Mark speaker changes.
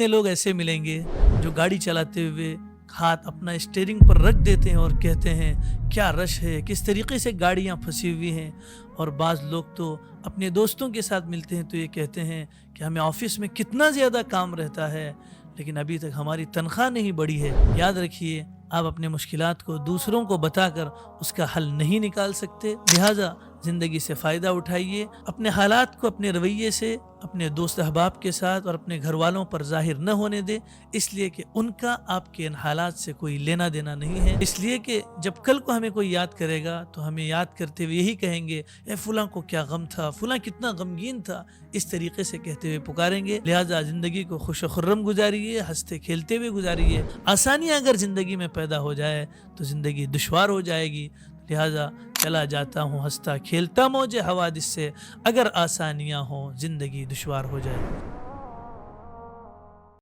Speaker 1: कितने लोग ऐसे मिलेंगे जो गाड़ी चलाते हुए हाथ अपना स्टीयरिंग पर रख देते हैं और कहते हैं क्या रश है, किस तरीके से गाड़ियां फंसी हुई हैं। और बाज़ लोग तो अपने दोस्तों के साथ मिलते हैं तो ये कहते हैं कि हमें ऑफिस में कितना ज़्यादा काम रहता है लेकिन अभी तक हमारी तनख्वाह नहीं बढ़ी है। याद रखिए, आप अपने मुश्किलात को दूसरों को बताकर उसका हल नहीं निकाल सकते, लिहाजा ज़िंदगी से फ़ायदा उठाइए। अपने हालात को अपने रवैये से अपने दोस्त अहबाब के साथ और अपने घर वालों पर जाहिर न होने दें, इसलिए कि उनका आपके इन हालात से कोई लेना देना नहीं है। इसलिए कि जब कल को हमें कोई याद करेगा तो हमें याद करते हुए यही कहेंगे, ए फलां को क्या गम था, फलां कितना गमगीन था, इस तरीके से कहते हुए पुकारेंगे। लिहाजा ज़िंदगी को खुश खुर्रम गुजारिए, हंसते खेलते हुए गुजारिए। आसानियाँ अगर ज़िंदगी में पैदा हो जाए तो ज़िंदगी दुश्वार हो जाएगी। लिहाजा चला जाता हूँ हंसता खेलता मौजे हवादिस से, अगर आसानियाँ हों ज़िंदगी दुश्वार हो जाए।